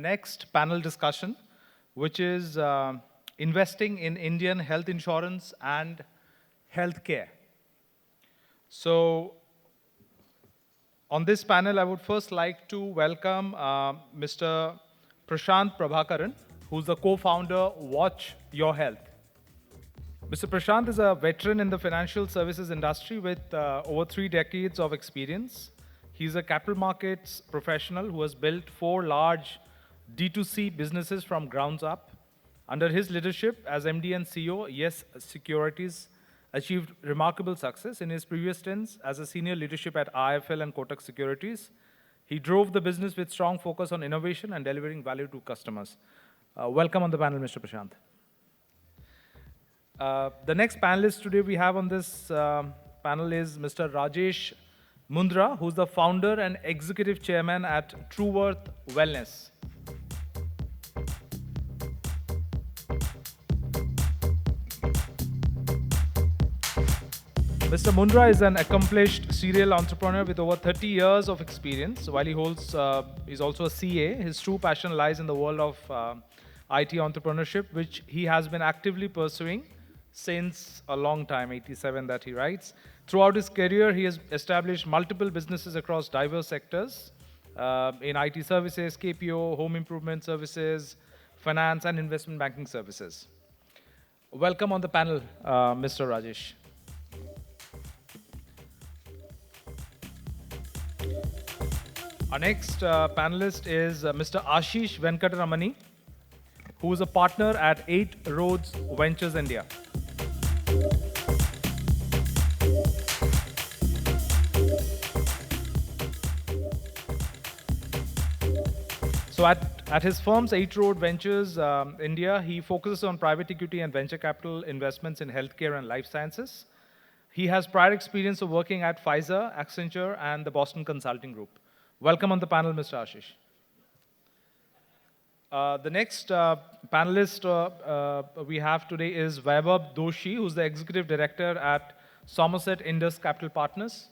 next panel discussion, which is investing in Indian health insurance and healthcare. So on this panel, I would first like to welcome Mr. Prashant Prabhakaran, who's the co-founder Watch Your Health. Mr. Prashant is a veteran in the financial services industry with over 3 decades of experience. He's a capital markets professional who has built 4 large D2C businesses from grounds up. Under his leadership as MD and CEO, Yes Securities achieved remarkable success. In his previous stints as a senior leadership at IIFL and Kotak Securities, he drove the business with strong focus on innovation and delivering value to customers. Welcome on the panel, Mr. Prashant. The next panelist today we have on this panel is Mr. Rajesh Mundra, who's the founder and executive chairman at Trueworth Wellness. Mr. Mundra is an accomplished serial entrepreneur with over 30 years of experience. While he's also a CA, his true passion lies in the world of IT entrepreneurship, which he has been actively pursuing since a long time, 87 that he writes. Throughout his career, he has established multiple businesses across diverse sectors in IT services, KPO, home improvement services, finance and investment banking services. Welcome on the panel, Mr. Rajesh. Our next panelist is Mr. Ashish Venkataramani, who is a partner at 8 Roads Ventures India. So at his firm's 8 Road Ventures India, he focuses on private equity and venture capital investments in healthcare and life sciences. He has prior experience of working at Pfizer, Accenture, and the Boston Consulting Group. Welcome on the panel, Mr. Ashish. The next panelist we have today is Vaibhav Doshi, who's the executive director at Somerset Indus Capital Partners.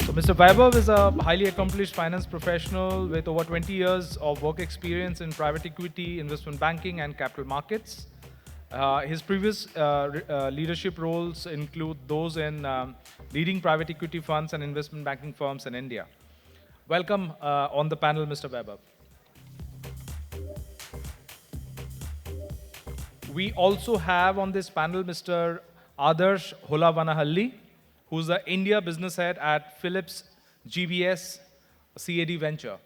So Mr. Vaibhav is a highly accomplished finance professional with over 20 years of work experience in private equity, investment banking, and capital markets. His previous leadership roles include those in leading private equity funds and investment banking firms in India. Welcome on the panel, Mr. Vaibhav. We also have on this panel Mr. Adarsh Holavanahalli, who's the India business head at Philips GBS CAD Venture.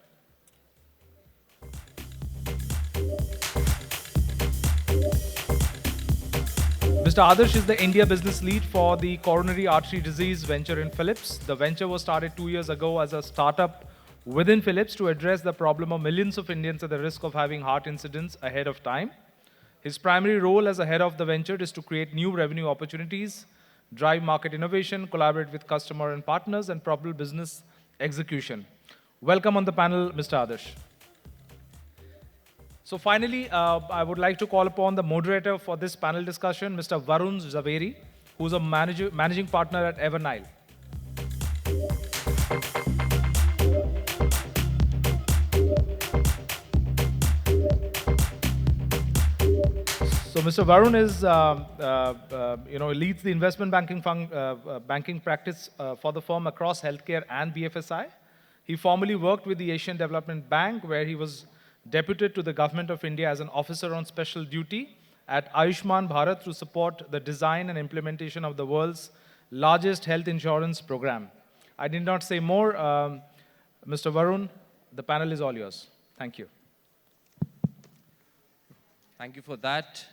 Mr. Adarsh is the India business lead for the coronary artery disease venture in Philips. The venture was started 2 years ago as a startup within Philips to address the problem of millions of Indians at the risk of having heart incidents ahead of time. His primary role as a head of the venture is to create new revenue opportunities, drive market innovation, collaborate with customer and partners, and probable business execution. Welcome on the panel, Mr. Adarsh. So finally, I would like to call upon the moderator for this panel discussion, Mr. Varun Zaveri, who's a managing partner at Evernile. So Mr. Varun is, leads the investment banking practice for the firm across healthcare and BFSI. He formerly worked with the Asian Development Bank, where he was deputed to the Government of India as an officer on special duty at Ayushman Bharat to support the design and implementation of the world's largest health insurance program. I need not say more. Mr. Varun, the panel is all yours. Thank you. Thank you for that.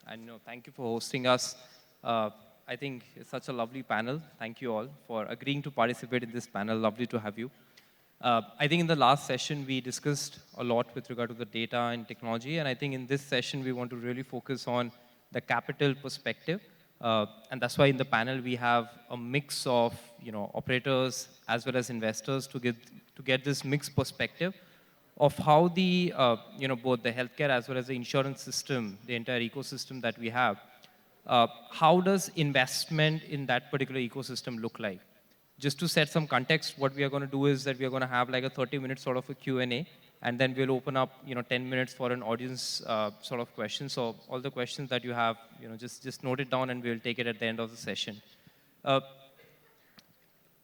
And thank you for hosting us. I think it's such a lovely panel. Thank you all for agreeing to participate in this panel. Lovely to have you. I think in the last session, we discussed a lot with regard to the data and technology. And I think in this session, we want to really focus on the capital perspective. And that's why in the panel, we have a mix of operators as well as investors to get this mixed perspective of how the, both the healthcare as well as the insurance system, the entire ecosystem that we have, how does investment in that particular ecosystem look like? Just to set some context, what we are going to do is that we are going to have like a 30-minute sort of a Q&A, and then we'll open up, 10 minutes for an audience sort of question. So all the questions that you have, just note it down, and we'll take it at the end of the session.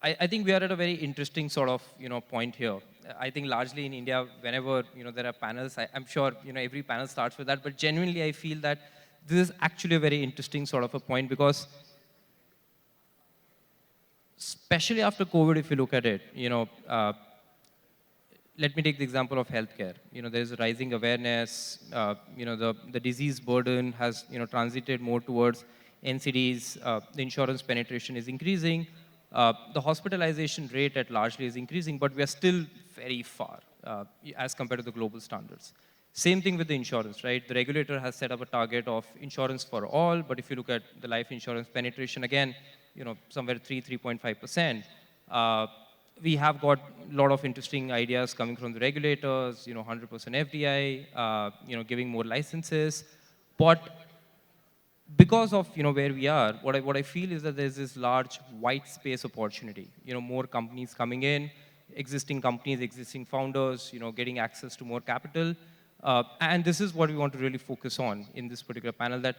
I think we are at a very interesting sort of, point here. I think largely in India, whenever, there are panels, I'm sure, every panel starts with that, but genuinely I feel that this is actually a very interesting sort of a point, because especially after COVID, if you look at it, let me take the example of healthcare. There's a rising awareness. The disease burden has, transited more towards NCDs. The insurance penetration is increasing. The hospitalization rate at largely is increasing, but we are still very far as compared to the global standards. Same thing with the insurance, right? The regulator has set up a target of insurance for all, but if you look at the life insurance penetration, again, somewhere 3.5%. We have got a lot of interesting ideas coming from the regulators, 100% FDI, giving more licenses. But because of where we are, what I feel is that there's this large white space opportunity. More companies coming in, existing companies, existing founders, getting access to more capital. And this is what we want to really focus on in this particular panel, that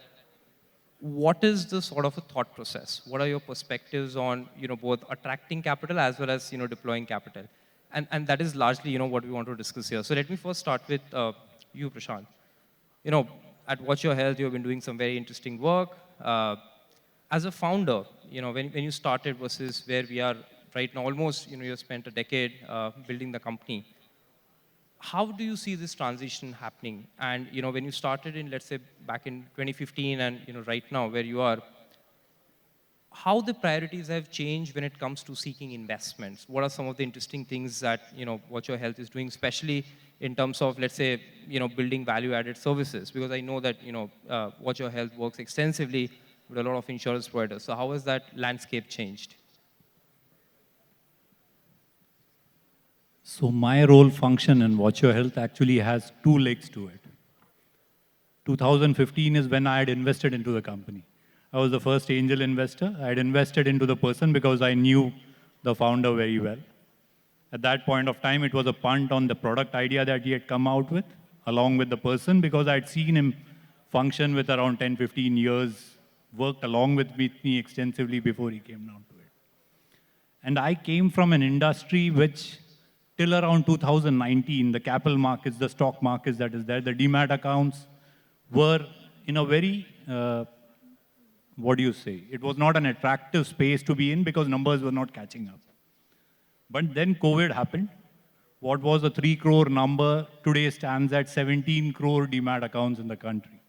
what is the sort of a thought process? What are your perspectives on both attracting capital as well as deploying capital? And that is largely what we want to discuss here. So let me first start with you, Prashant. At Watch Your Health, you've been doing some very interesting work. As a founder, when you started versus where we are right now, almost you spent a decade building the company. How do you see this transition happening? And when you started in, let's say, back in 2015 and right now where you are, how the priorities have changed when it comes to seeking investments? What are some of the interesting things that Watch Your Health is doing, especially in terms of, let's say, building value-added services? Because I know that Watch Your Health works extensively with a lot of insurance providers. So how has that landscape changed? So my role function in Watch Your Health actually has two legs to it. 2015 is when I had invested into the company. I was the first angel investor. I had invested into the person because I knew the founder very well. At that point of time, it was a punt on the product idea that he had come out with, along with the person, because I had seen him function with around 10, 15 years, worked along with me extensively before he came down to it. And I came from an industry which, till around 2019, the capital markets, the stock markets that is there, the demat accounts were in a very, it was not an attractive space to be in because numbers were not catching up. But then COVID happened. What was a 3 crore number today stands at 17 crore demat accounts in the country.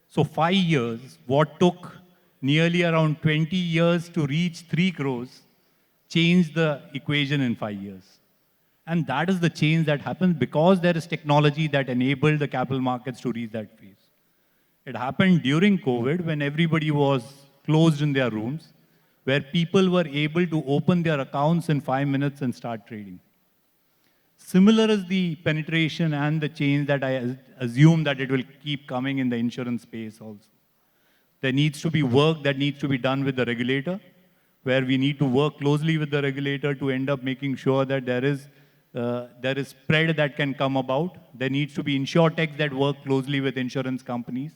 So 5 years, what took nearly around 20 years to reach 3 crores, changed the equation in 5 years. And that is the change that happens because there is technology that enabled the capital markets to reach that phase. It happened during COVID when everybody was closed in their rooms, where people were able to open their accounts in 5 minutes and start trading. Similar is the penetration and the change that I assume that it will keep coming in the insurance space also. There needs to be work that needs to be done with the regulator, where we need to work closely with the regulator to end up making sure that there is spread that can come about. There needs to be insurtechs that work closely with insurance companies.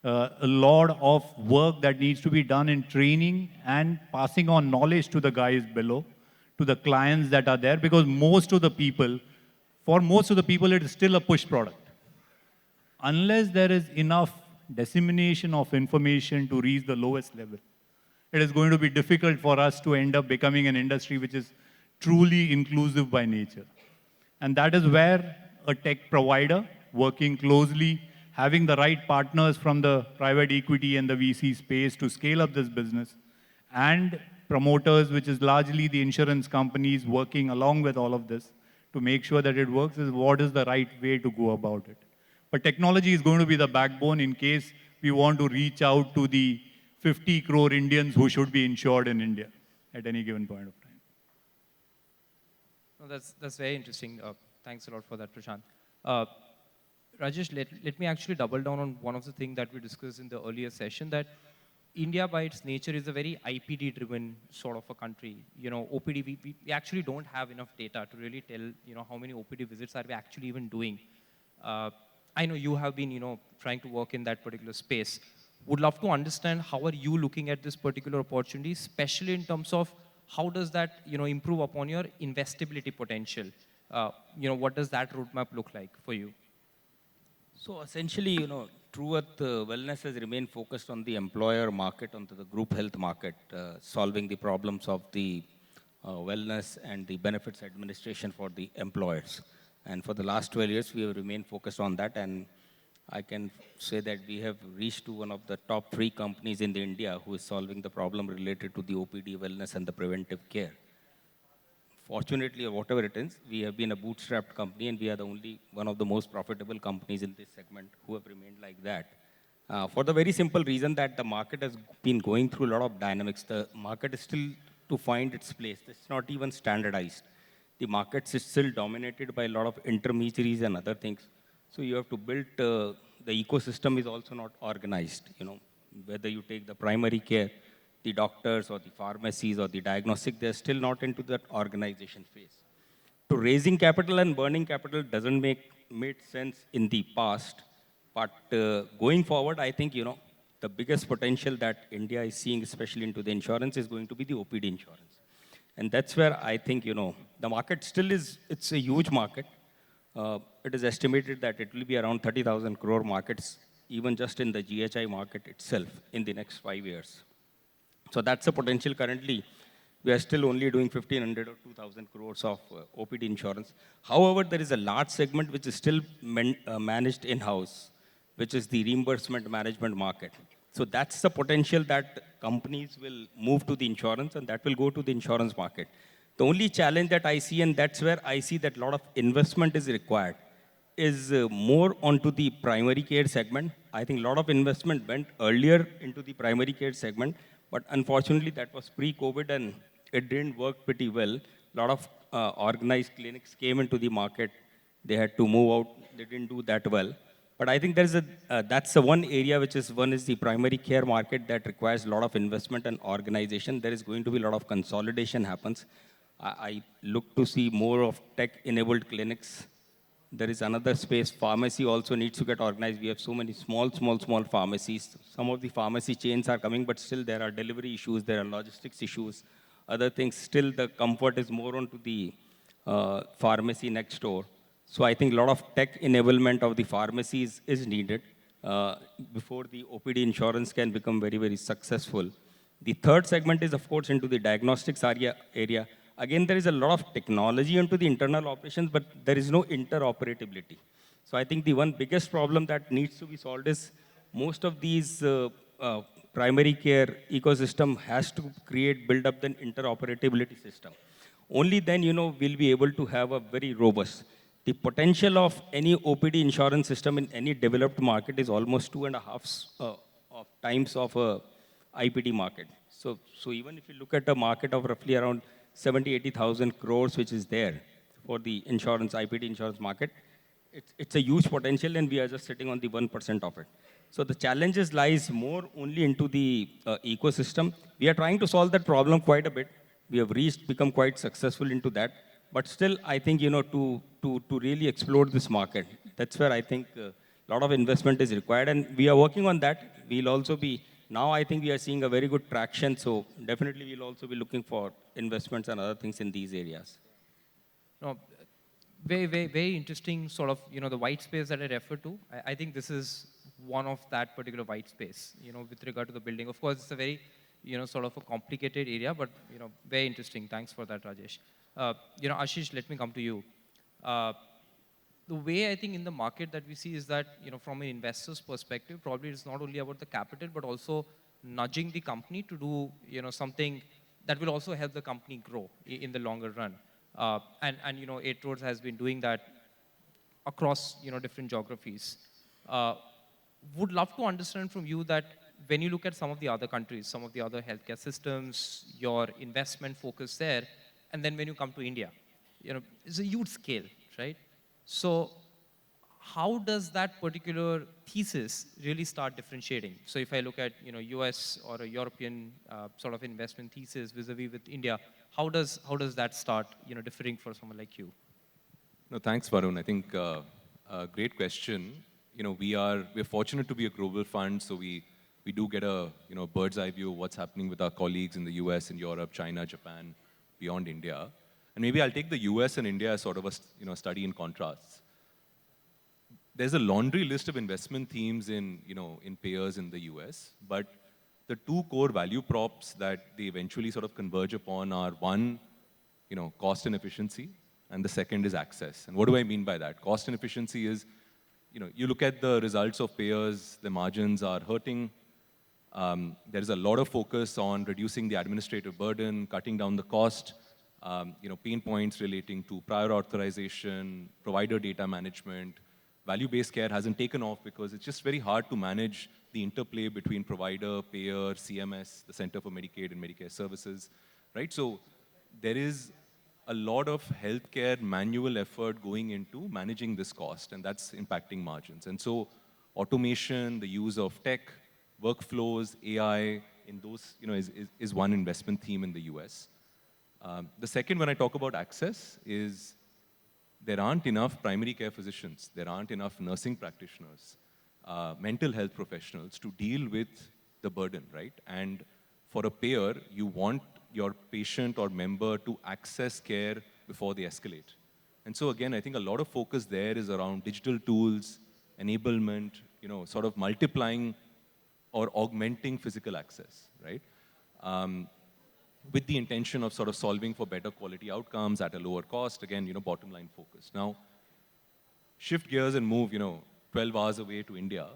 A lot of work that needs to be done in training and passing on knowledge to the guys below, to the clients that are there, because for most of the people, it is still a push product. Unless there is enough dissemination of information to reach the lowest level, it is going to be difficult for us to end up becoming an industry which is truly inclusive by nature. And that is where a tech provider working closely, having the right partners from the private equity and the VC space to scale up this business, and promoters, which is largely the insurance companies working along with all of this to make sure that it works, is what is the right way to go about it. But technology is going to be the backbone in case we want to reach out to the 50 crore Indians who should be insured in India at any given point of time. Well, that's very interesting. Thanks a lot for that, Prashant. Uh, Rajesh, let me actually double down on one of the things that we discussed in the earlier session, that India by its nature is a very IPD driven sort of a country. You know, OPD, we actually don't have enough data to really tell, you know, how many OPD visits are we actually even doing. Uh, I know you have been, you know, trying to work in that particular space. Would love to understand how are you looking at this particular opportunity, especially in terms of how does that, you know, improve upon your investability potential? You know, what does that roadmap look like for you? So essentially, True Earth Wellness has remained focused on the employer market, onto the group health market, solving the problems of the wellness and the benefits administration for the employers. And for the last 12 years, we have remained focused on that. And I can say that we have reached to one of the top 3 companies in the India who is solving the problem related to the OPD wellness and the preventive care. Fortunately, or whatever it is, we have been a bootstrapped company, and we are the only one of the most profitable companies in this segment who have remained like that. For the very simple reason that the market has been going through a lot of dynamics. The market is still to find its place. It's not even standardized. The market is still dominated by a lot of intermediaries and other things. So you have to build, the ecosystem is also not organized. Whether you take the primary care, the doctors or the pharmacies or the diagnostic, they're still not into that organization phase. To raising capital and burning capital doesn't made sense in the past, but going forward, I think the biggest potential that India is seeing, especially into the insurance, is going to be the OPD insurance, and that's where I think the market still is. It's a huge market. It is estimated that it will be around 30,000 crore markets, even just in the GHI market itself, in the next 5 years. So that's the potential. Currently, we are still only doing 1,500 or 2,000 crores of OPD insurance. However, there is a large segment which is still managed in-house, which is the reimbursement management market. So that's the potential that companies will move to the insurance, and that will go to the insurance market. The only challenge that I see, and that's where I see that a lot of investment is required, is more onto the primary care segment. I think a lot of investment went earlier into the primary care segment, but unfortunately, that was pre-COVID and it didn't work pretty well. A lot of organized clinics came into the market. They had to move out. They didn't do that well. But I think that's the one area which is the primary care market that requires a lot of investment and organization. There is going to be a lot of consolidation happens. I look to see more of tech-enabled clinics. There is another space. Pharmacy also needs to get organized. We have so many small pharmacies. Some of the pharmacy chains are coming, but still there are delivery issues, there are logistics issues, other things. Still, the comfort is more onto the pharmacy next door. So I think a lot of tech enablement of the pharmacies is needed before the OPD insurance can become very, very successful. The third segment is, of course, into the diagnostics area. Again, there is a lot of technology into the internal operations, but there is no interoperability. So I think the one biggest problem that needs to be solved is most of these primary care ecosystem has to build up an interoperability system. Only then, we'll be able to have a very robust. The potential of any OPD insurance system in any developed market is almost 2.5 of times of a IPD market. So even if you look at a market of roughly around 80,000 crores, which is there for the insurance, IPD insurance market, it's a huge potential, and we are just sitting on the 1% of it. So the challenges lies more only into the ecosystem. We are trying to solve that problem quite a bit. We have become quite successful into that. But still, I think, to really explore this market, that's where I think a lot of investment is required, and we are working on that. We'll also be now, I think we are seeing a very good traction, so definitely we'll also be looking for investments and other things in these areas. No, very interesting sort of, the white space that I referred to. I think this is one of that particular white space, with regard to the building. Of course, it's a very, sort of a complicated area, but, very interesting. Thanks for that, Rajesh. Ashish, let me come to you. The way I think in the market that we see is that, from an investor's perspective, probably it's not only about the capital, but also nudging the company to do, something that will also help the company grow in the longer run. And Eight Roads has been doing that across, different geographies. Would love to understand from you that when you look at some of the other countries, some of the other healthcare systems, your investment focus there, and then when you come to India, it's a huge scale, right? So how does that particular thesis really start differentiating? So if I look at US or a European sort of investment thesis vis-a-vis with India, how does that start differing for someone like you? No, thanks, Varun. I think great question. We're fortunate to be a global fund, so we do get a bird's eye view of what's happening with our colleagues in the US and Europe, China, Japan, beyond India. And maybe I'll take the US and India as sort of a study in contrasts. There's a laundry list of investment themes in payers in the US, but the two core value props that they eventually sort of converge upon are one, cost and efficiency, and the second is access. And what do I mean by that? Cost and efficiency is, you look at the results of payers, the margins are hurting. There is a lot of focus on reducing the administrative burden, cutting down the cost, pain points relating to prior authorization, provider data management. Value-based care hasn't taken off because it's just very hard to manage the interplay between provider, payer, CMS, the Center for Medicaid and Medicare Services, right? So there is a lot of healthcare manual effort going into managing this cost, and that's impacting margins. And so automation, the use of tech, workflows, AI, in those, is one investment theme in the US. The second, when I talk about access, is there aren't enough primary care physicians, there aren't enough nursing practitioners, mental health professionals to deal with the burden, right? And for a payer, you want your patient or member to access care before they escalate. And so again, I think a lot of focus there is around digital tools, enablement, sort of multiplying or augmenting physical access, right? With the intention of sort of solving for better quality outcomes at a lower cost, again, bottom line focus. Now, shift gears and move, 12 hours away to India.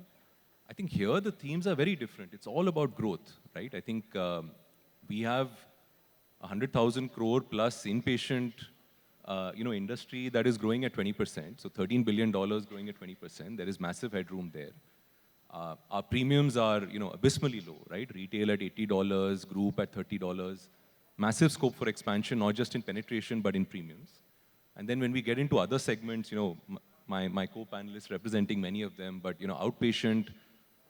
I think here the themes are very different. It's all about growth, right? I think we have 100,000 crore plus inpatient, industry that is growing at 20%. So $13 billion growing at 20%. There is massive headroom there. Our premiums are, abysmally low, right? Retail at $80, group at $30. Massive scope for expansion, not just in penetration, but in premiums. And then when we get into other segments, my co-panelists representing many of them, but, outpatient,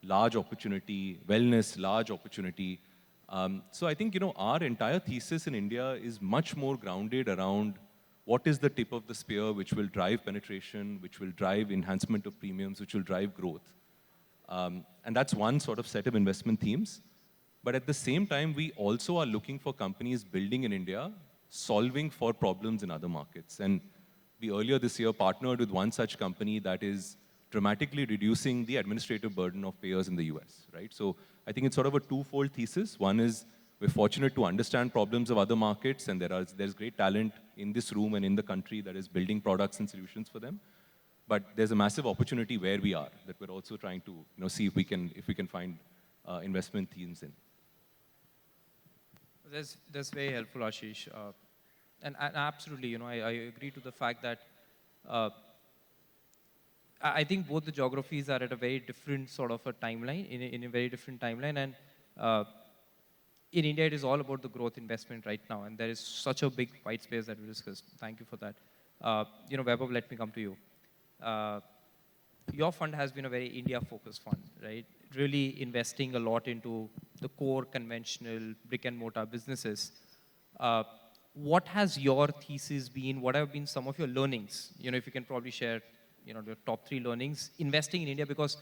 large opportunity, wellness, large opportunity. So I think, our entire thesis in India is much more grounded around what is the tip of the spear which will drive penetration, which will drive enhancement of premiums, which will drive growth. And that's one sort of set of investment themes. But at the same time, we also are looking for companies building in India, solving for problems in other markets. And we earlier this year partnered with one such company that is dramatically reducing the administrative burden of payers in the US, right? So I think it's sort of a twofold thesis. One is we're fortunate to understand problems of other markets, and there's great talent in this room and in the country that is building products and solutions for them. But there's a massive opportunity where we are that we're also trying to see if we can find investment themes in. That's very helpful, Ashish. And absolutely, I agree to the fact that I think both the geographies are at a very different sort of a timeline, in a very different timeline. And in India, it is all about the growth investment right now. And there is such a big white space that we discussed. Thank you for that. Vaibhav, let me come to you. Your fund has been a very India-focused fund, right? Really investing a lot into the core conventional brick and mortar businesses. What has your thesis been? What have been some of your learnings? If you can probably share, the top 3 learnings investing in India, because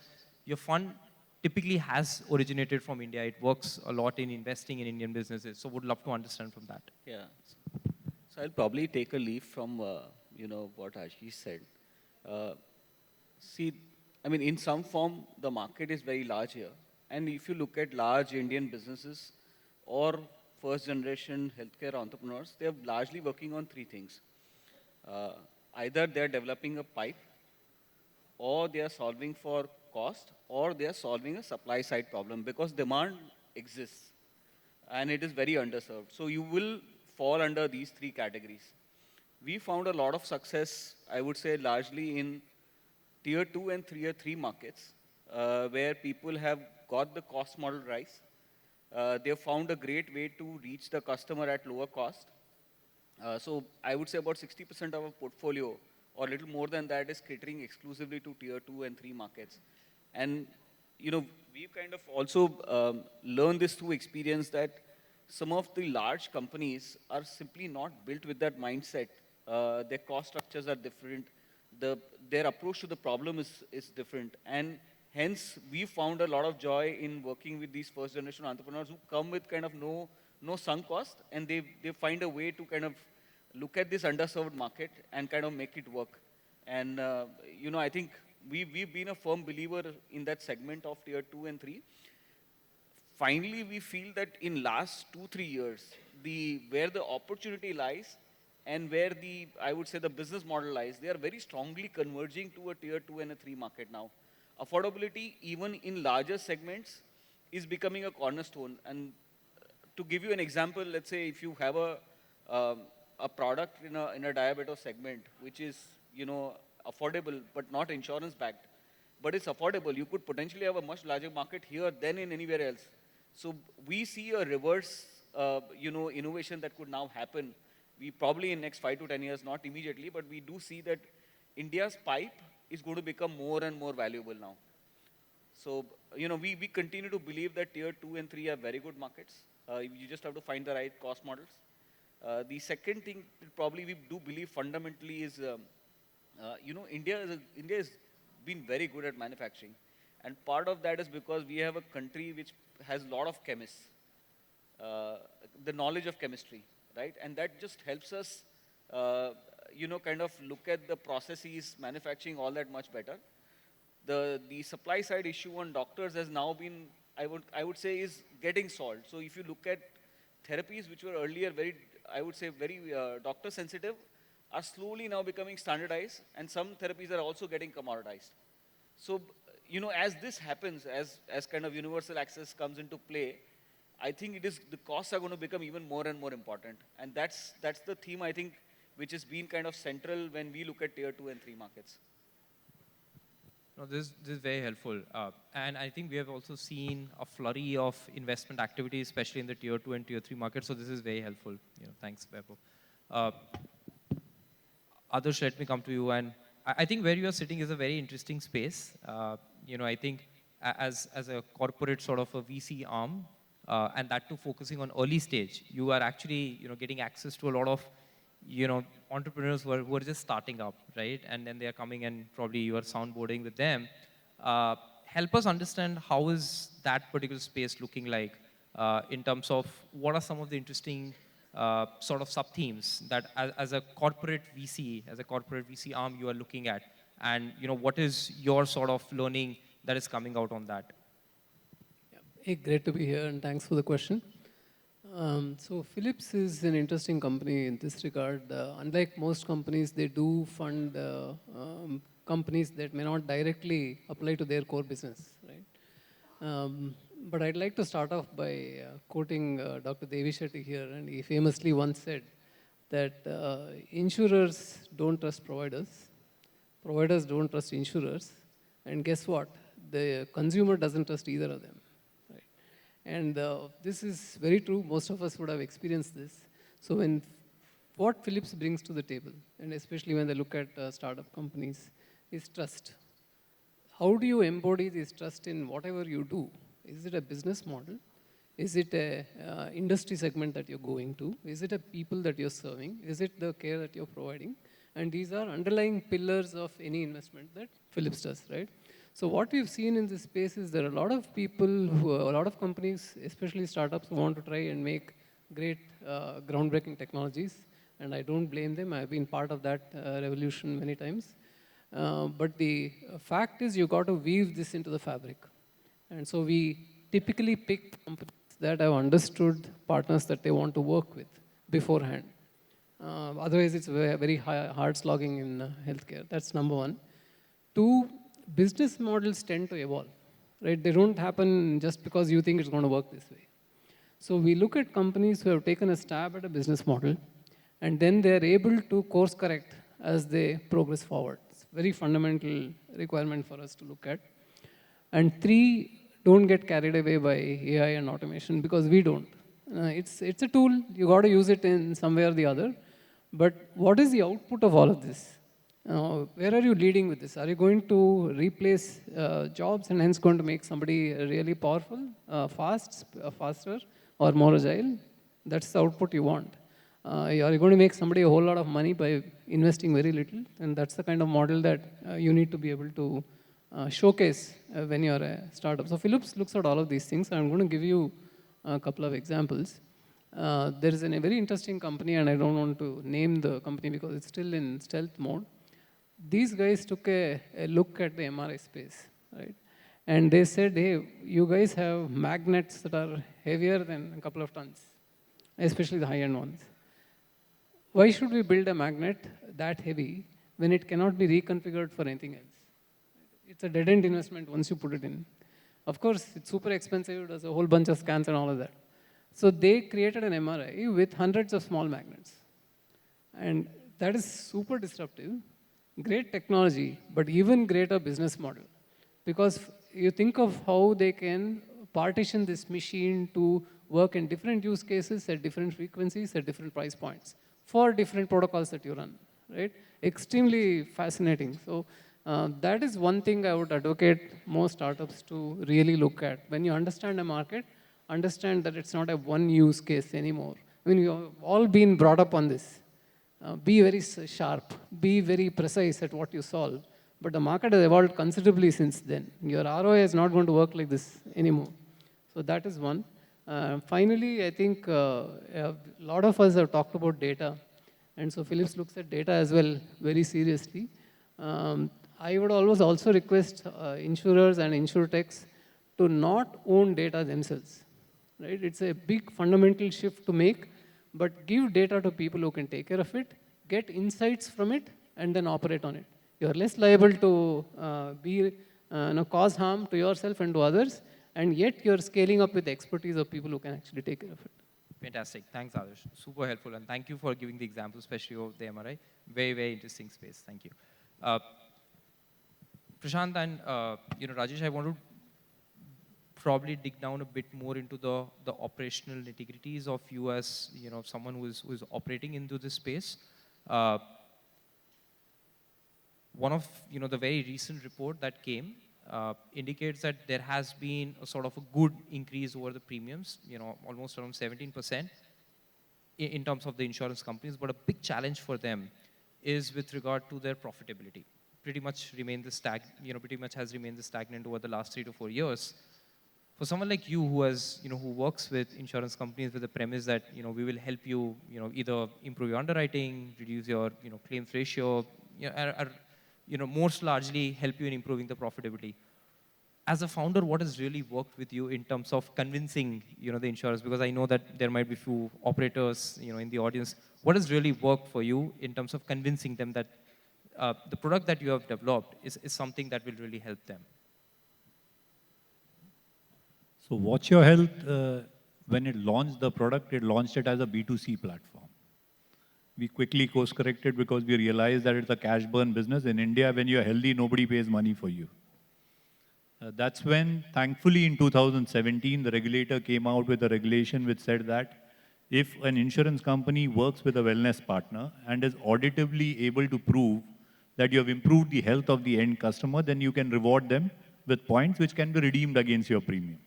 your fund typically has originated from India. It works a lot in investing in Indian businesses. So would love to understand from that. Yeah. So I'll probably take a leaf from, what Ashish said. See, I mean, in some form, the market is very large here. And if you look at large Indian businesses or first generation healthcare entrepreneurs, they're largely working on 3 things. Either they're developing a pipe, or they are solving for cost, or they are solving a supply side problem, because demand exists and it is very underserved. So you will fall under these 3 categories. We found a lot of success, I would say, largely in tier 2 and tier 3 markets, where people have got the cost model right. They have found a great way to reach the customer at lower cost. So I would say about 60% of our portfolio or a little more than that is catering exclusively to tier 2 and 3 markets. And, you know, we've kind of also learned this through experience that some of the large companies are simply not built with that mindset. Their cost structures are different. Their approach to the problem is different. And hence, we found a lot of joy in working with these first generation entrepreneurs who come with kind of no sunk cost, and they find a way to kind of look at this underserved market and kind of make it work. And, you know, I think we've been a firm believer in that segment of tier 2 and 3. Finally, we feel that in last 2-3 years, where the opportunity lies and where I would say the business model lies, they are very strongly converging to a tier 2 and a 3 market now. Affordability, even in larger segments, is becoming a cornerstone. And to give you an example, let's say if you have a product in a diabetes segment, which is, you know, affordable but not insurance backed, but it's affordable, you could potentially have a much larger market here than in anywhere else. So we see a reverse, you know, innovation that could now happen. We probably in next 5 to 10 years, not immediately, but we do see that India's pipe is going to become more and more valuable now. So, you know, we continue to believe that tier 2 and 3 are very good markets. You just have to find the right cost models. The second thing that probably we do believe fundamentally is, you know, India has been very good at manufacturing. And part of that is because we have a country which has a lot of chemists, the knowledge of chemistry, right? And that just helps us, you know, kind of look at the processes, manufacturing all that much better. The supply side issue on doctors has now been, I would say, is getting solved. So if you look at therapies which were earlier very, I would say, very doctor sensitive, are slowly now becoming standardized, and some therapies are also getting commoditized. So, you know, as this happens, as kind of universal access comes into play, I think the costs are going to become even more and more important. And that's the theme, I think, which has been kind of central when we look at tier 2 and 3 markets. No, this is very helpful. And I think we have also seen a flurry of investment activity, especially in the tier 2 and tier 3 markets. So this is very helpful. You know, thanks, Vaibhav. Adarsh, let me come to you. And I think where you are sitting is a very interesting space. You know, I think as a corporate sort of a VC arm, and that too focusing on early stage, you are actually, you know, getting access to a lot of, you know, entrepreneurs who are just starting up, right? And then they are coming and probably you are soundboarding with them. Help us understand how is that particular space looking like in terms of what are some of the interesting sort of sub-themes that as a corporate VC arm you are looking at, and you know what is your sort of learning that is coming out on that? Yeah. Hey, great to be here and thanks for the question. So Philips is an interesting company in this regard. Unlike most companies, they do fund companies that may not directly apply to their core business, right? But I'd like to start off by quoting Dr. Devi Shetty here, and he famously once said that insurers don't trust providers, providers don't trust insurers, and guess what? The consumer doesn't trust either of them. And this is very true. Most of us would have experienced this. So what Philips brings to the table, and especially when they look at startup companies, is trust. How do you embody this trust in whatever you do? Is it a business model? Is it a industry segment that you're going to? Is it a people that you're serving? Is it the care that you're providing? And these are underlying pillars of any investment that Philips does, right? So what we've seen in this space is there are a lot of people, a lot of companies, especially startups, who want to try and make great groundbreaking technologies. And I don't blame them. I've been part of that revolution many times. But the fact is you got to weave this into the fabric. And so we typically pick companies that have understood partners that they want to work with beforehand. Otherwise, it's very hard slogging in healthcare. That's number one. Two, business models tend to evolve, right? They don't happen just because you think it's going to work this way. So we look at companies who have taken a stab at a business model, and then they're able to course correct as they progress forward. It's a very fundamental requirement for us to look at. And three, don't get carried away by AI and automation, because we don't. It's a tool. You got to use it in some way or the other. But what is the output of all of this? Where are you leading with this? Are you going to replace jobs and hence going to make somebody really powerful, faster, or more agile? That's the output you want. Are you going to make somebody a whole lot of money by investing very little? And that's the kind of model that you need to be able to showcase when you're a startup. So Philips looks at all of these things. I'm going to give you a couple of examples. There is a very interesting company, and I don't want to name the company because it's still in stealth mode. These guys took a look at the MRI space, right? And they said, hey, you guys have magnets that are heavier than a couple of tons, especially the high-end ones. Why should we build a magnet that heavy when it cannot be reconfigured for anything else? It's a dead-end investment once you put it in. Of course, it's super expensive, it does a whole bunch of scans and all of that. So they created an MRI with hundreds of small magnets. And that is super disruptive. Great technology, but even greater business model. Because you think of how they can partition this machine to work in different use cases at different frequencies, at different price points, for different protocols that you run, right? Extremely fascinating. So that is one thing I would advocate most startups to really look at. When you understand a market, understand that it's not a one use case anymore. I mean, we've all been brought up on this. Be very sharp, be very precise at what you solve. But the market has evolved considerably since then. Your ROI is not going to work like this anymore. So that is one. Finally, I think a lot of us have talked about data. And so Philips looks at data as well very seriously. I would always also request insurers and insurtechs to not own data themselves. Right? It's a big fundamental shift to make, but give data to people who can take care of it, get insights from it, and then operate on it. You're less liable to cause harm to yourself and to others, and yet you're scaling up with the expertise of people who can actually take care of it. Fantastic. Thanks, Adarsh. Super helpful. And thank you for giving the example, especially of the MRI. Very, very interesting space. Thank you. Prashant and Rajesh, I want to probably dig down a bit more into the operational nitty-gritties of you as someone who is operating into this space. One of the very recent report that came indicates that there has been a sort of a good increase over the premiums, almost around 17% in terms of the insurance companies. But a big challenge for them is with regard to their profitability. Pretty much has remained the stagnant over the last 3 to 4 years. For someone like you who has, who works with insurance companies with the premise that, we will help you, either improve your underwriting, reduce your, claims ratio, or most largely help you in improving the profitability. As a founder, what has really worked with you in terms of convincing, the insurers? Because I know that there might be few operators, in the audience. What has really worked for you in terms of convincing them that the product that you have developed is something that will really help them? So Watch Your Health, when it launched the product, it launched it as a B2C platform. We quickly course-corrected because we realized that it's a cash burn business. In India, when you're healthy, nobody pays money for you. That's when, thankfully, in 2017, the regulator came out with a regulation which said that if an insurance company works with a wellness partner and is auditively able to prove that you have improved the health of the end customer, then you can reward them with points which can be redeemed against your premium.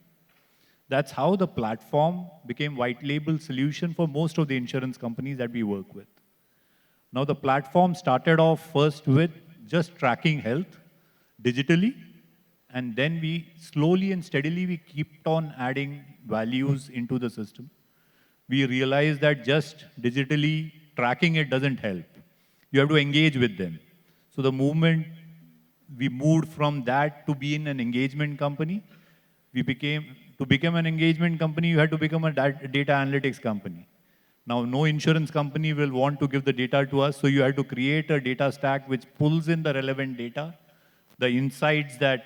That's how the platform became white label solution for most of the insurance companies that we work with. Now the platform started off first with just tracking health digitally, and then we slowly and steadily we kept on adding values into the system. We realized that just digitally tracking it doesn't help. You have to engage with them. So the movement, we moved from that to being an engagement company. To become an engagement company, you had to become a data analytics company. Now, no insurance company will want to give the data to us, so you have to create a data stack which pulls in the relevant data, the insights that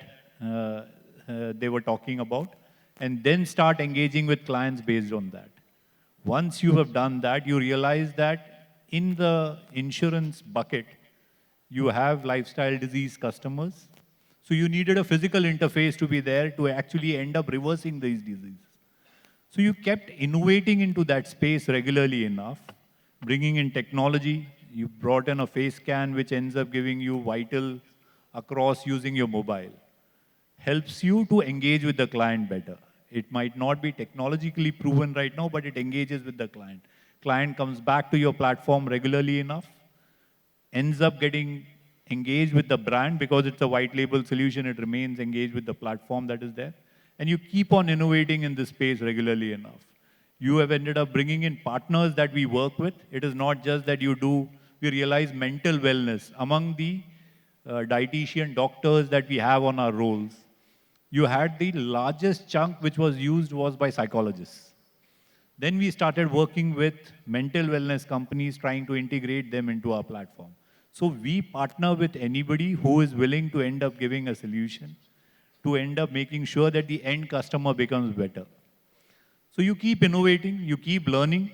they were talking about, and then start engaging with clients based on that. Once you have done that, you realize that in the insurance bucket, you have lifestyle disease customers. So you needed a physical interface to be there to actually end up reversing these diseases. So you kept innovating into that space regularly enough, bringing in technology. You brought in a face scan which ends up giving you vital across using your mobile. Helps you to engage with the client better. It might not be technologically proven right now, but it engages with the client. Client comes back to your platform regularly enough, ends up getting engaged with the brand because it's a white label solution, it remains engaged with the platform that is there. And you keep on innovating in this space regularly enough. You have ended up bringing in partners that we work with. It is not just that we realize mental wellness among the dietitian doctors that we have on our rolls. You had the largest chunk which was used was by psychologists. Then we started working with mental wellness companies trying to integrate them into our platform. So we partner with anybody who is willing to end up giving a solution, to end up making sure that the end customer becomes better. So you keep innovating, you keep learning.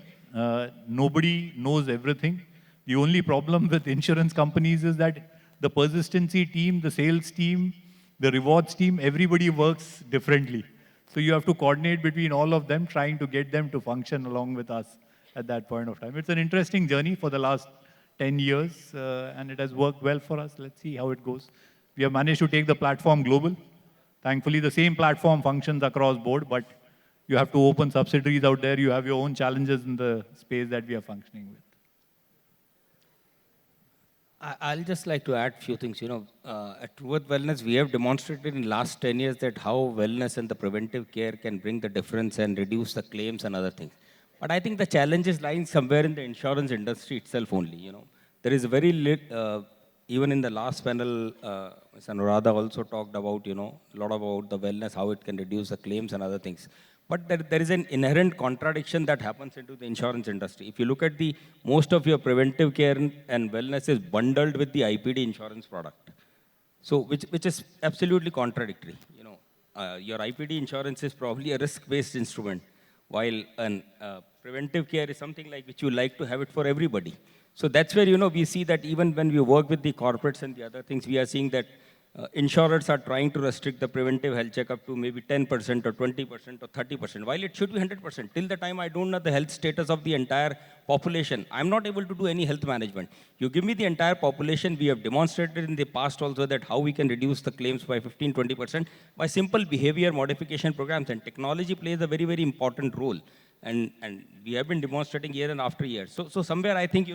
Nobody knows everything. The only problem with insurance companies is that the persistency team, the sales team, the rewards team, everybody works differently. So you have to coordinate between all of them, trying to get them to function along with us at that point of time. It's an interesting journey for the last 10 years, and it has worked well for us. Let's see how it goes. We have managed to take the platform global. Thankfully, the same platform functions across board, but you have to open subsidiaries out there. You have your own challenges in the space that we are functioning with. I'll just like to add a few things. At Truworth Wellness, we have demonstrated in last 10 years that how wellness and the preventive care can bring the difference and reduce the claims and other things. But I think the challenge is lying somewhere in the insurance industry itself only. There is very little, even in the last panel, Ms. Anuradha also talked about, a lot about the wellness, how it can reduce the claims and other things. But there is an inherent contradiction that happens into the insurance industry. If you look at most of your preventive care and wellness is bundled with the IPD insurance product. So, which is absolutely contradictory. Your IPD insurance is probably a risk-based instrument, while preventive care is something like which you like to have it for everybody. So that's where, we see that even when we work with the corporates and the other things, we are seeing that insurers are trying to restrict the preventive health checkup to maybe 10% or 20% or 30%, while it should be 100%. Till the time I don't know the health status of the entire population, I'm not able to do any health management. You give me the entire population, we have demonstrated in the past also that how we can reduce the claims by 15-20% by simple behavior modification programs, and technology plays a very, very important role. And we have been demonstrating year and after year. So somewhere I think,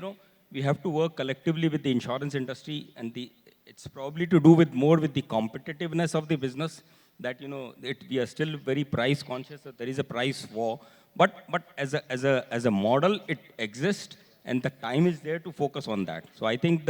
we have to work collectively with the insurance industry, and it's probably to do with more with the competitiveness of the business that, we are still very price conscious, that there is a price war. But as a model, it exists, and the time is there to focus on that. So I think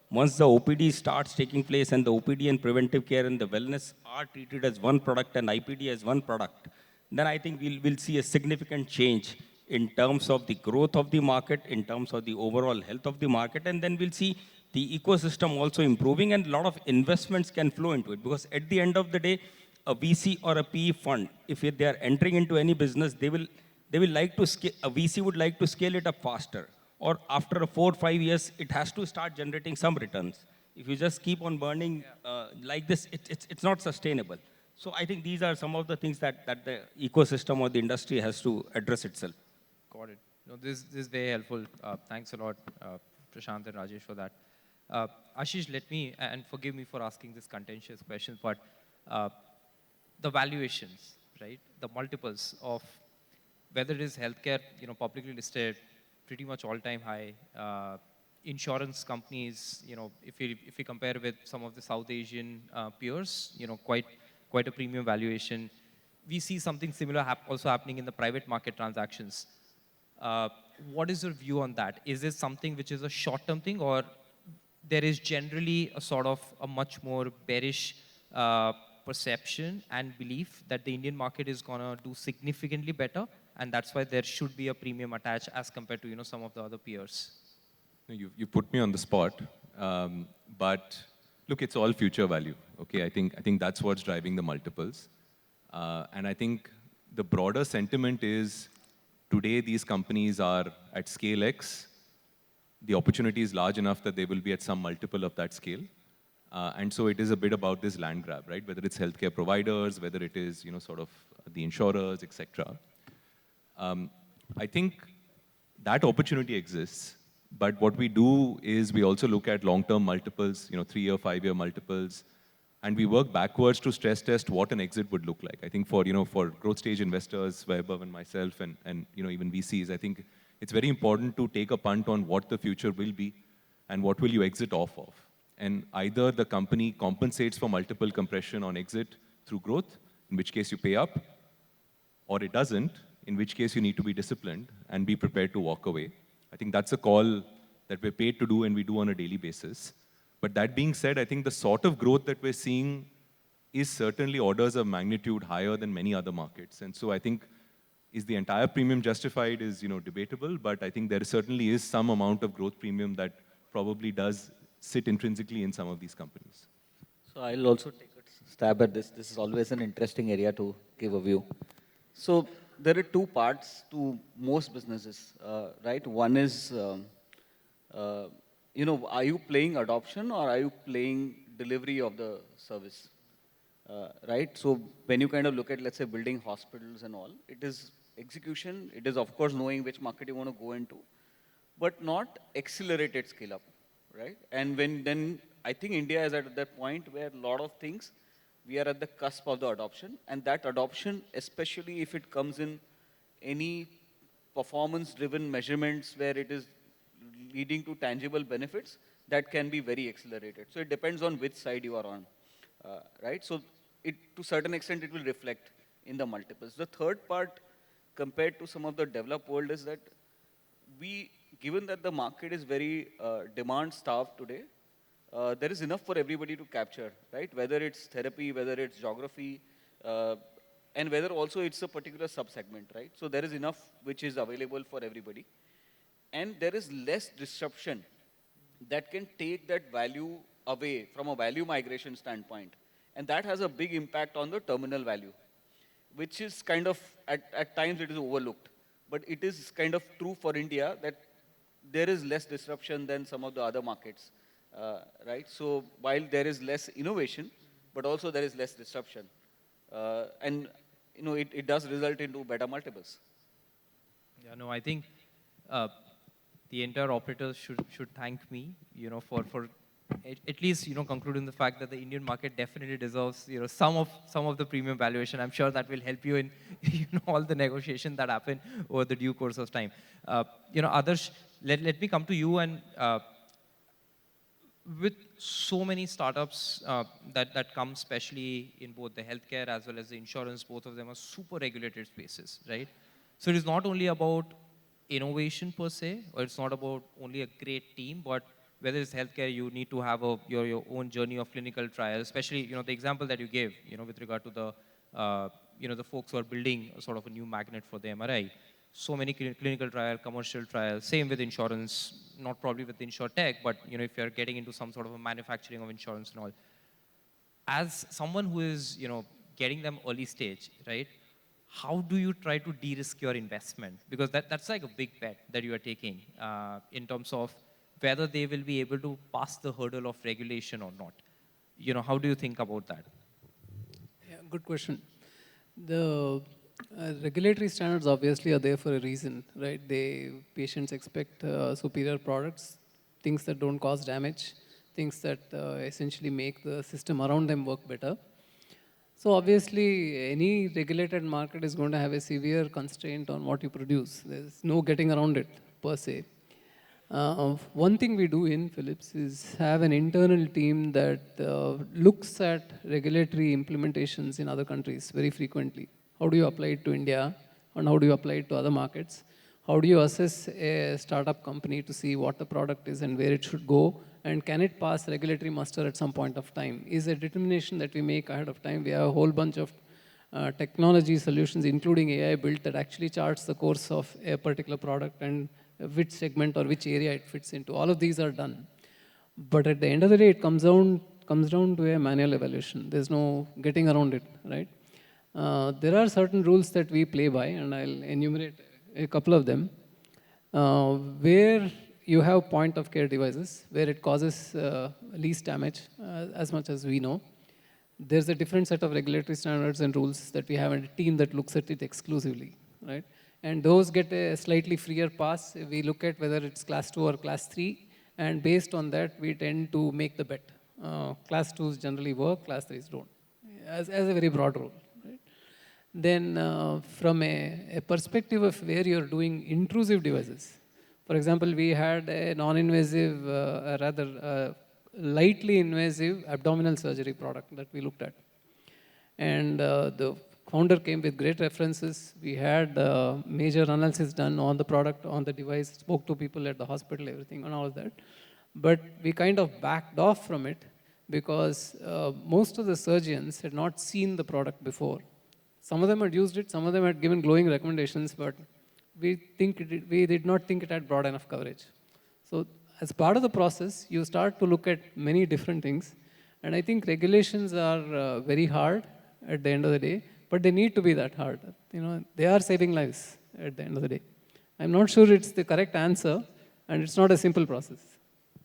once the OPD starts taking place and the OPD and preventive care and the wellness are treated as one product and IPD as one product, then I think we'll see a significant change in terms of the growth of the market, in terms of the overall health of the market, and then we'll see the ecosystem also improving, and a lot of investments can flow into it. Because at the end of the day, a VC or a PE fund, if they are entering into any business, they will like to scale. A VC would like to scale it up faster, or after 4 or 5 years, it has to start generating some returns. If you just keep on burning like this, it's not sustainable. So I think these are some of the things that the ecosystem or the industry has to address itself. Got it. This is very helpful. Thanks a lot, Prashant and Rajesh, for that. Ashish, let me, and forgive me for asking this contentious question, but the valuations, right? The multiples of whether it is healthcare, publicly listed, pretty much all-time high. Insurance companies, if you compare with some of the South Asian peers, quite a premium valuation. We see something similar also happening in the private market transactions. What is your view on that? Is this something which is a short-term thing, or there is generally a sort of a much more bearish perception and belief that the Indian market is going to do significantly better, and that's why there should be a premium attached as compared to some of the other peers? You put me on the spot, but look, it's all future value. Okay, I think that's what's driving the multiples, and I think the broader sentiment is today these companies are at scale X. The opportunity is large enough that they will be at some multiple of that scale. And so it is a bit about this land grab, right? Whether it's healthcare providers, whether it is, sort of the insurers, etc. I think that opportunity exists. But what we do is we also look at long-term multiples, 3-year, 5-year multiples, and we work backwards to stress test what an exit would look like. I think for growth stage investors, Vaibhav and myself, and even VCs, I think it's very important to take a punt on what the future will be and what will you exit off of. And either the company compensates for multiple compression on exit through growth, in which case you pay up, or it doesn't, in which case you need to be disciplined and be prepared to walk away. I think that's a call that we're paid to do and we do on a daily basis. But that being said, I think the sort of growth that we're seeing is certainly orders of magnitude higher than many other markets. And so I think, is the entire premium justified is debatable, but I think there certainly is some amount of growth premium that probably does sit intrinsically in some of these companies. So I'll also take a stab at this. This is always an interesting area to give a view. So there are two parts to most businesses, right? One is, are you playing adoption or are you playing delivery of the service, right? So when you kind of look at, let's say, building hospitals and all, it is execution. It is, of course, knowing which market you want to go into, but not accelerated scale up, right? And then I think India is at that point where a lot of things, we are at the cusp of the adoption, and that adoption, especially if it comes in any performance-driven measurements where it is leading to tangible benefits, that can be very accelerated. So it depends on which side you are on, right? So to a certain extent, it will reflect in the multiples. The third part, compared to some of the developed world, is that given that the market is very demand-starved today, there is enough for everybody to capture, right? Whether it's therapy, whether it's geography, and whether also it's a particular sub-segment, right? So there is enough which is available for everybody. And there is less disruption that can take that value away from a value migration standpoint. And that has a big impact on the terminal value, which is kind of, at times it is overlooked. But it is kind of true for India that there is less disruption than some of the other markets. Right? So while there is less innovation, but also there is less disruption. And it does result into better multiples. Yeah, no, I think the entire operators should thank me, for at least, concluding the fact that the Indian market definitely deserves, some of the premium valuation. I'm sure that will help you in, all the negotiation that happen over the due course of time. Adarsh, let me come to you and with so many startups that come, especially in both the healthcare as well as the insurance, both of them are super regulated spaces, right? So it is not only about innovation per se, or it's not about only a great team, but whether it's healthcare, you need to have your own journey of clinical trials, especially, the example that you gave, with regard to the, the folks who are building a sort of a new magnet for the MRI. So many clinical trial, commercial trials, same with insurance, not probably with InsurTech, but if you're getting into some sort of a manufacturing of insurance and all. As someone who is, getting them early stage, right? How do you try to de-risk your investment? Because that's like a big bet that you are taking in terms of whether they will be able to pass the hurdle of regulation or not. How do you think about that? Yeah, good question. The regulatory standards obviously are there for a reason, right? Patients expect superior products, things that don't cause damage, things that essentially make the system around them work better. So obviously, any regulated market is going to have a severe constraint on what you produce. There's no getting around it, per se. One thing we do in Philips is have an internal team that looks at regulatory implementations in other countries very frequently. How do you apply it to India, and how do you apply it to other markets? How do you assess a startup company to see what the product is and where it should go, and can it pass regulatory muster at some point of time? Is a determination that we make ahead of time. We have a whole bunch of technology solutions, including AI built, that actually charts the course of a particular product and which segment or which area it fits into. All of these are done. But at the end of the day, it comes down to a manual evaluation. There's no getting around it, right? There are certain rules that we play by, and I'll enumerate a couple of them. Where you have point-of-care devices, where it causes least damage, as much as we know, there's a different set of regulatory standards and rules that we have, and a team that looks at it exclusively, right? and those get a slightly freer pass. We look at whether it's class 2 or class 3, and based on that, we tend to make the bet. Class 2s generally work, class 3s don't, as a very broad rule. Right? Then from a perspective of where you're doing intrusive devices, for example, we had a non-invasive, lightly invasive abdominal surgery product that we looked at. And the founder came with great references. We had major analysis done on the product, on the device, spoke to people at the hospital, everything, and all of that. But we kind of backed off from it because most of the surgeons had not seen the product before. Some of them had used it, some of them had given glowing recommendations, but we did not think it had broad enough coverage. So as part of the process, you start to look at many different things. And I think regulations are very hard at the end of the day, but they need to be that hard. You know, they are saving lives at the end of the day. I'm not sure it's the correct answer, and it's not a simple process.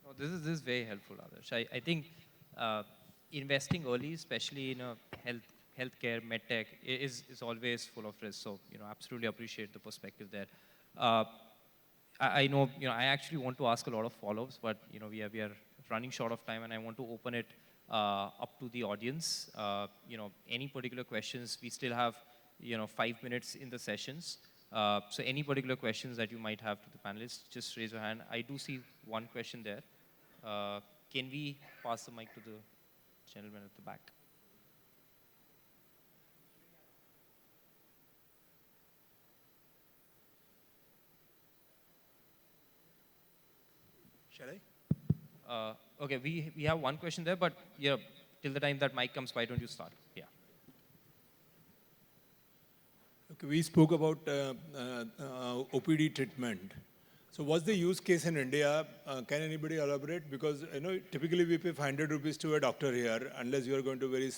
Oh, this is very helpful, Adarsh. I think investing early, especially in healthcare, medtech, is always full of risk. So, absolutely appreciate the perspective there. I know, I actually want to ask a lot of follow-ups, but, we are running short of time, and I want to open it up to the audience. Any particular questions? We still have, 5 minutes in the sessions. So any particular questions that you might have to the panelists, just raise your hand. I do see one question there. Can we pass the mic to the gentleman at the back? Shall I? Okay, we have one question there, but till the time that mic comes, why don't you start? Yeah. Okay, we spoke about OPD treatment. So what's the use case in India? Can anybody elaborate? Because typically we pay 500 rupees to a doctor here, unless you are going to a very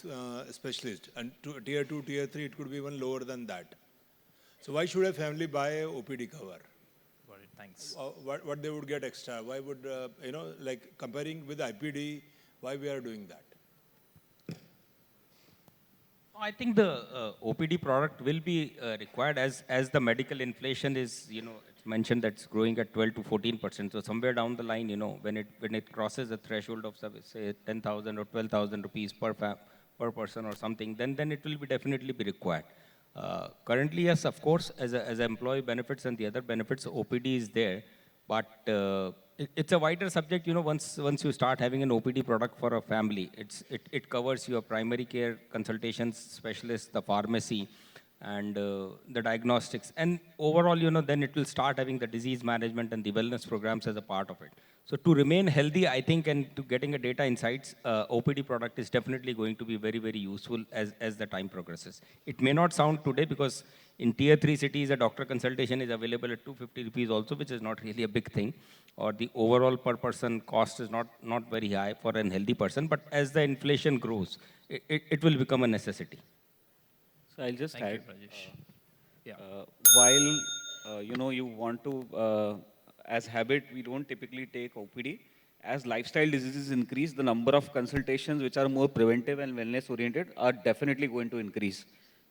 specialist. And to tier 2, tier 3, it could be even lower than that. So why should a family buy a OPD cover? Got it, thanks. What they would get extra? Why would, like comparing with IPD, why we are doing that? I think the OPD product will be required as the medical inflation is, it's mentioned that it's growing at 12 to 14%. So somewhere down the line, when it crosses the threshold of say 10,000 or 12,000 rupees per person or something, then it will be definitely be required. Currently, yes, of course, as employee benefits and the other benefits, OPD is there, but it's a wider subject. Once you start having an OPD product for a family, it covers your primary care consultations, specialists, the pharmacy, and the diagnostics, and overall, then it will start having the disease management and the wellness programs as a part of it. So to remain healthy, I think, and to getting a data insights, OPD product is definitely going to be very, very useful as the time progresses. It may not sound today because in tier 3 cities, a doctor consultation is available at 250 rupees also, which is not really a big thing, or the overall per person cost is not very high for a healthy person. But as the inflation grows, it will become a necessity. So I'll just add, Yeah. while you want to, as habit, we don't typically take OPD. As lifestyle diseases increase, the number of consultations which are more preventive and wellness oriented are definitely going to increase.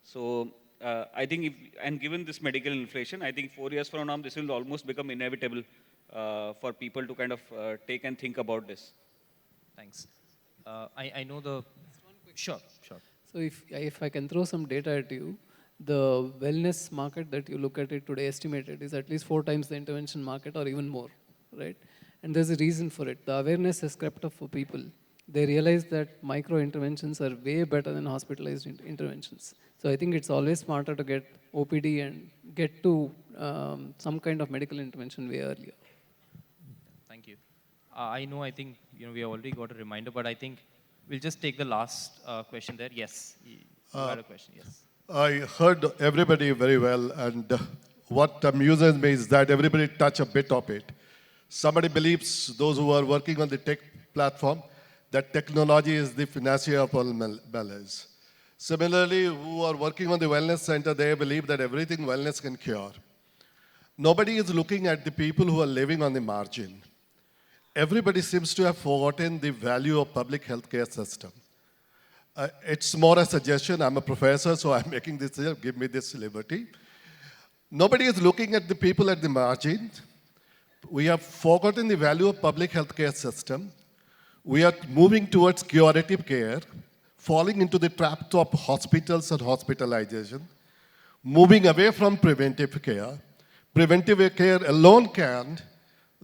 So I think, and given this medical inflation, I think 4 years from now, this will almost become inevitable for people to kind of take and think about this. Thanks. I know the... Sure. So if I can throw some data at you, the wellness market that you look at it today estimated is at least 4 times the intervention market or even more, right? And there's a reason for it. The awareness has crept up for people. They realize that micro interventions are way better than hospitalized interventions. So I think it's always smarter to get OPD and get to some kind of medical intervention way earlier. Thank you. I think, we have already got a reminder, but I think we'll just take the last question there. Yes, you had a question, yes. I heard everybody very well, and what amuses me is that everybody touch a bit of it. Somebody believes, those who are working on the tech platform, that technology is the financier of all malaise. Similarly, who are working on the wellness center, they believe that everything wellness can cure. Nobody is looking at the people who are living on the margin. Everybody seems to have forgotten the value of public healthcare system. It's more a suggestion. I'm a professor, so I'm making this, give me this liberty. Nobody is looking at the people at the margin. We have forgotten the value of public healthcare system. We are moving towards curative care, falling into the trap of hospitals and hospitalization, moving away from preventive care. Preventive care alone can,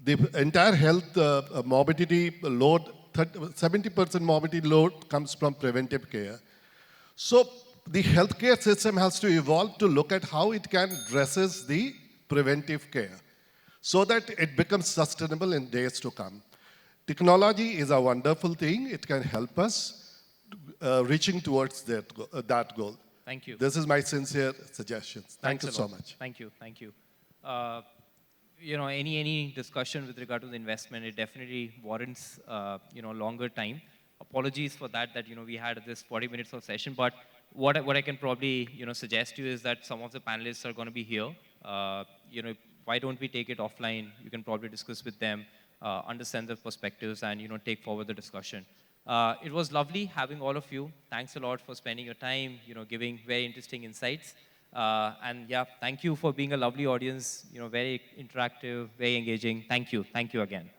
the entire health morbidity load, 70% morbidity load comes from preventive care. So the healthcare system has to evolve to look at how it can addresses the preventive care so that it becomes sustainable in days to come. Technology is a wonderful thing. It can help us reaching towards that goal. Thank you. This is my sincere suggestion. Thank Thanks you a so lot. much. Thank you. Thank you. You know, any discussion with regard to the investment, it definitely warrants you know, longer time. Apologies for that you know, we had this 40 minutes of session, but what I can probably you know, suggest to you is that some of the panelists are going to be here. You know, why don't we take it offline? You can probably discuss with them, understand their perspectives, and you know, take forward the discussion. It was lovely having all of you. Thanks a lot for spending your time, you know, giving very interesting insights. And yeah, thank you for being a lovely audience, you know, very interactive, very engaging. Thank you again.